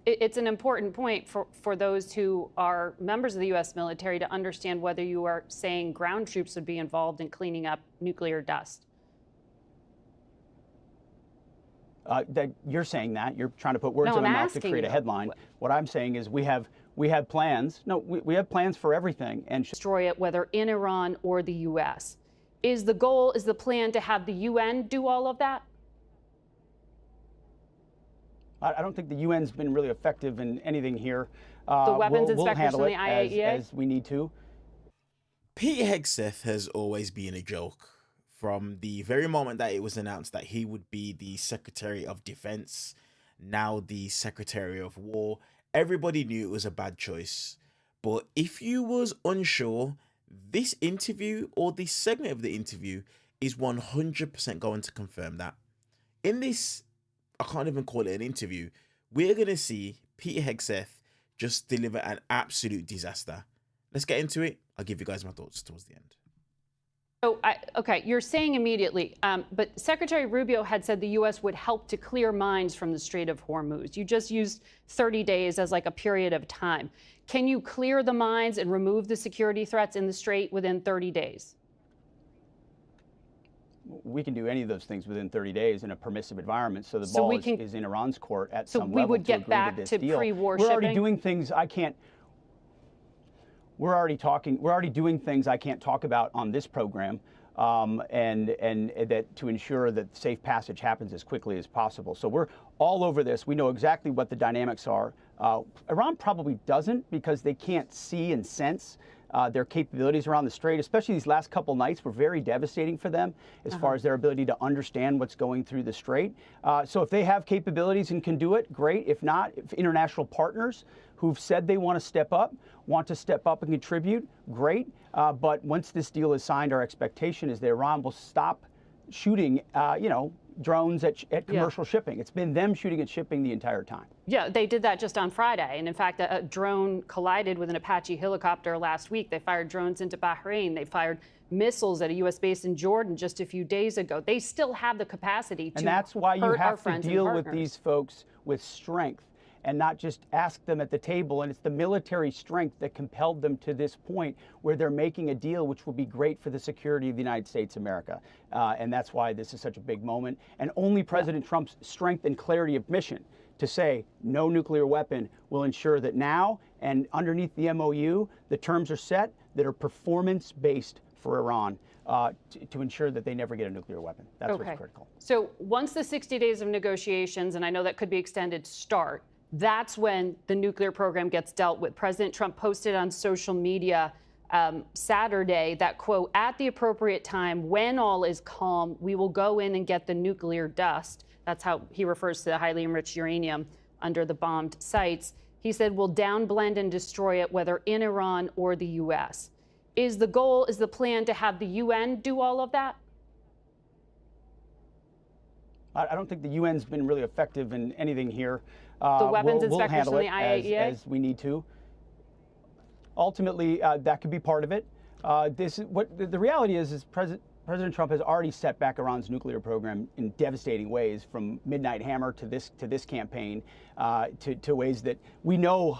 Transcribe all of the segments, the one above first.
it's an important point for those who are members of the U.S. military to understand whether you are saying ground troops would be involved in cleaning up nuclear dust. That you're saying that you're trying to put words in my mouth to create a headline. What I'm saying is we have plans. No, we have plans for everything and destroy it, whether in Iran or the U.S. Is the plan to have the UN do all of that? I don't think the UN's been really effective in anything here. The weapons we'll inspectors handle from it the IAEA? as we need to. Pete Hegseth has always been a joke. From the very moment that it was announced that he would be the Secretary of Defense, now the Secretary of War, everybody knew it was a bad choice. But if you was unsure, this interview or this segment of the interview is 100% going to confirm that. In this, I can't even call it an interview, we're going to see Pete Hegseth just deliver an absolute disaster. Let's get into it. I'll give you guys my thoughts towards the end. So, okay, you're saying immediately, but Secretary Rubio had said the U.S. would help to clear mines from the Strait of Hormuz. You just used 30 days as like a period of time. Can you clear the mines and remove the security threats in the Strait within 30 days? We can do any of those things within 30 days in a permissive environment. So the ball is in Iran's court at some level. So we would get back to pre-war shipping? We're already doing things I can't. We're already doing things I can't talk about on this program, and that to ensure that safe passage happens as quickly as possible. So we're all over this. We know exactly what the dynamics are. Iran probably doesn't, because they can't see and sense their capabilities around the Strait, especially these last couple nights were very devastating for them as far as their ability to understand what's going through the Strait. So if they have capabilities and can do it, great. If not, if international partners who've said they want to step up and contribute, great. But once this deal is signed, our expectation is that Iran will stop shooting, drones at commercial shipping. It's been them shooting at shipping the entire time. Yeah, they did that just on Friday. And in fact, a drone collided with an Apache helicopter last week. They fired drones into Bahrain. They fired missiles at a U.S. base in Jordan just a few days ago. They still have the capacity to And that's why you have to deal with these folks with strength and not just ask them at the table. And it's the military strength that compelled them to this point where they're making a deal which will be great for the security of the United States of America. And that's why this is such a big moment. And only President Trump's strength and clarity of mission to say no nuclear weapon will ensure that now and underneath the MOU, the terms are set that are performance-based for Iran to ensure that they never get a nuclear weapon. That's what's critical. So once the 60 days of negotiations, and I know that could be extended, start, that's when the nuclear program gets dealt with. President Trump posted on social media Saturday that, quote, at the appropriate time, when all is calm, we will go in and get the nuclear dust. That's how he refers to the highly enriched uranium under the bombed sites. He said, we'll downblend and destroy it, whether in Iran or the U.S. Is the plan to have the UN do all of that? I don't think the UN's been really effective in anything here. The weapons we'll inspectors handle from it the IAEA? as we need to. Ultimately, that could be part of it. The reality is President Trump has already set back Iran's nuclear program in devastating ways, from Midnight Hammer to this campaign, to ways that we know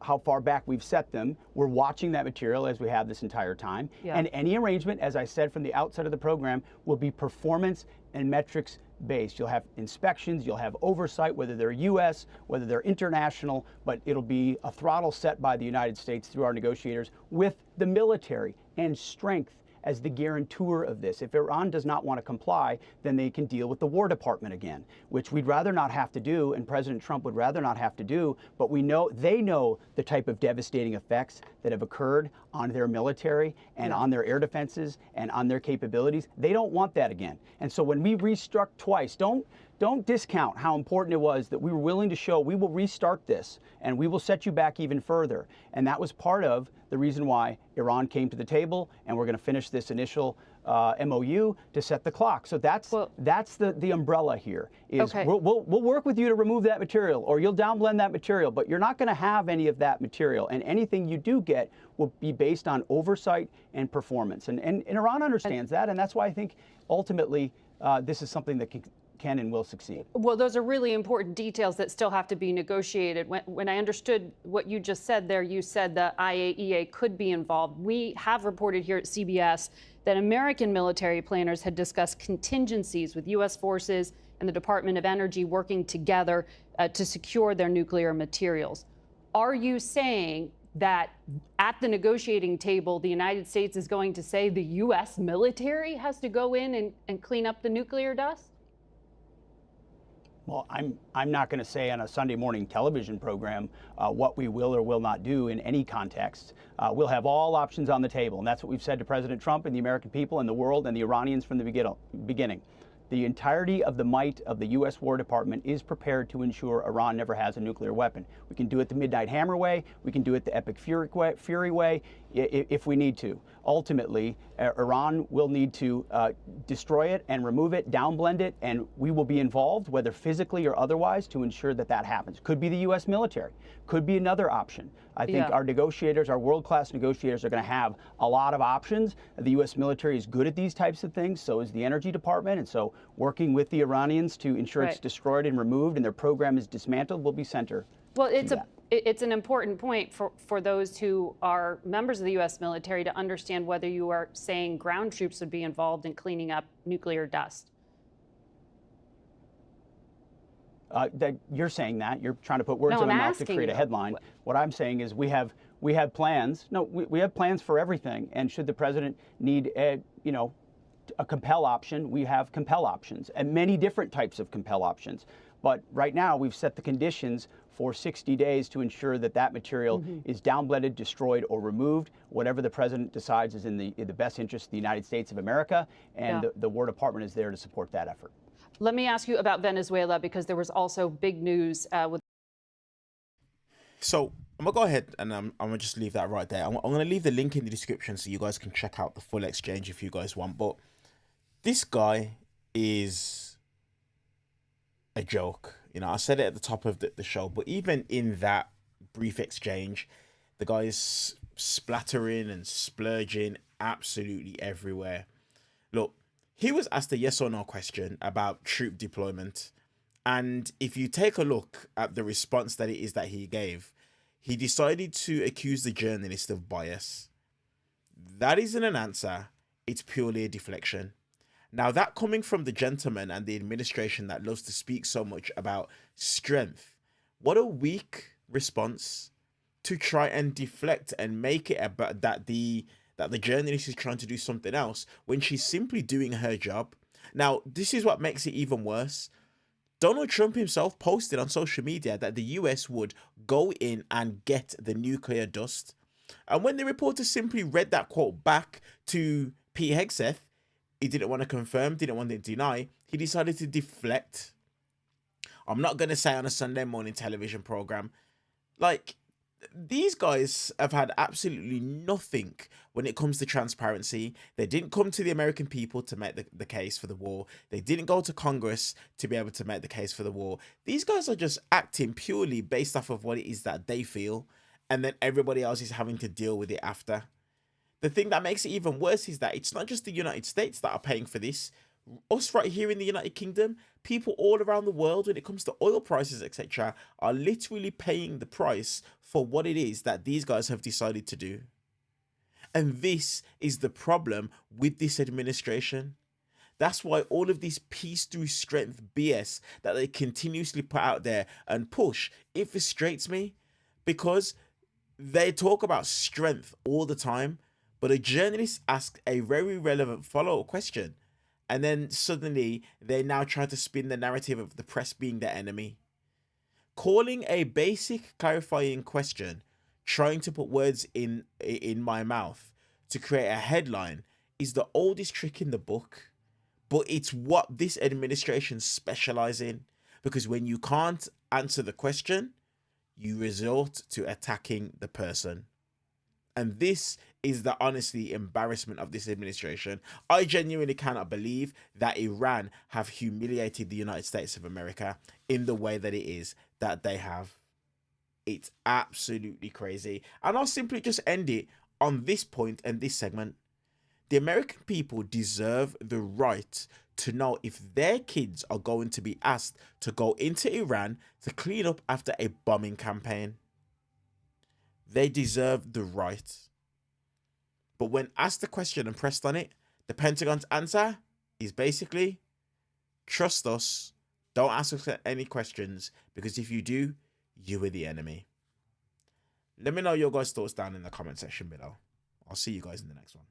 how far back we've set them. We're watching that material as we have this entire time. Yeah. And any arrangement, as I said from the outset of the program, will be performance and metrics based. You'll have inspections, you'll have oversight, whether they're U.S., whether they're international, but it'll be a throttle set by the United States through our negotiators with the military and strength as the guarantor of this. If Iran does not want to comply, then they can deal with the War Department again, which we'd rather not have to do, and President Trump would rather not have to do, but they know the type of devastating effects that have occurred on their military and on their air defenses and on their capabilities. They don't want that again. And so when we restruck twice, don't discount how important it was that we were willing to show we will restart this and we will set you back even further. And that was part of the reason why Iran came to the table, and we're going to finish this initial MOU to set the clock. So that's the umbrella here. We'll work with you to remove that material, or you'll downblend that material, but you're not going to have any of that material. And anything you do get will be based on oversight and performance. And Iran understands that, and that's why I think ultimately this is something that can can and will succeed. Well, those are really important details that still have to be negotiated. When I understood what you just said there, you said the IAEA could be involved. We have reported here at CBS that American military planners had discussed contingencies with U.S. forces and the Department of Energy working together to secure their nuclear materials. Are you saying that at the negotiating table, the United States is going to say the U.S. military has to go in and clean up the nuclear dust? Well, I'm not going to say on a Sunday morning television program what we will or will not do in any context. We'll have all options on the table, and that's what we've said to President Trump and the American people and the world and the Iranians from the beginning. The entirety of the might of the U.S. War Department is prepared to ensure Iran never has a nuclear weapon. We can do it the Midnight Hammer way. We can do it the Epic Fury way if we need to. Ultimately, Iran will need to destroy it and remove it, downblend it, and we will be involved, whether physically or otherwise, to ensure that that happens. Could be the U.S. military. Could be another option. I think our negotiators, our world-class negotiators, are going to have a lot of options. The U.S. military is good at these types of things. So is the Energy Department. And so working with the Iranians to ensure it's destroyed and removed and their program is dismantled will be center. Well, it's an important point for those who are members of the U.S. military to understand whether you are saying ground troops would be involved in cleaning up nuclear dust. That you're saying that you're trying to put words in my mouth to create a headline. What I'm saying is we have plans. No, we have plans for everything. And should the president need a compel option, we have compel options and many different types of compel options. But right now we've set the conditions for 60 days to ensure that that material is downblended, destroyed, or removed. Whatever the president decides is in the best interest of the United States of America, and the War Department is there to support that effort. Let me ask you about Venezuela, because there was also big news with. So I'm gonna go ahead and I'm gonna just leave that right there. I'm gonna leave the link in the description so you guys can check out the full exchange if you guys want. But this guy is a joke. You know, I said it at the top of the show, but even in that brief exchange, the guy is splattering and splurging absolutely everywhere. Look, he was asked a yes or no question about troop deployment. And if you take a look at the response that it is that he gave, he decided to accuse the journalist of bias. That isn't an answer. It's purely a deflection. Now, that coming from the gentleman and the administration that loves to speak so much about strength, what a weak response to try and deflect and make it about that the journalist is trying to do something else when she's simply doing her job. Now, this is what makes it even worse. Donald Trump himself posted on social media that the US would go in and get the nuclear dust. And when the reporter simply read that quote back to Pete Hegseth, he didn't want to confirm, didn't want to deny. He decided to deflect. I'm not going to say on a Sunday morning television program. Like, these guys have had absolutely nothing when it comes to transparency. They didn't come to the American people to make the case for the war. They didn't go to Congress to be able to make the case for the war. These guys are just acting purely based off of what it is that they feel, and then everybody else is having to deal with it after. The thing that makes it even worse is that it's not just the United States that are paying for this. Us right here in the United Kingdom, people all around the world, when it comes to oil prices, etc., are literally paying the price for what it is that these guys have decided to do. And this is the problem with this administration. That's why all of this peace through strength BS that they continuously put out there and push, it frustrates me, because they talk about strength all the time, but a journalist asks a very relevant follow-up question, and then suddenly they now try to spin the narrative of the press being the enemy. Calling a basic clarifying question, trying to put words in my mouth to create a headline, is the oldest trick in the book, but it's what this administration specializes in, because when you can't answer the question, you resort to attacking the person. And this is the honestly embarrassment of this administration. I genuinely cannot believe that Iran have humiliated the United States of America in the way that it is that they have. It's absolutely crazy. And I'll simply just end it on this point and this segment. The American people deserve the right to know if their kids are going to be asked to go into Iran to clean up after a bombing campaign. They deserve the right. But when asked the question and pressed on it, the Pentagon's answer is basically, trust us, don't ask us any questions, because if you do, you are the enemy. Let me know your guys' thoughts down in the comment section below. I'll see you guys in the next one.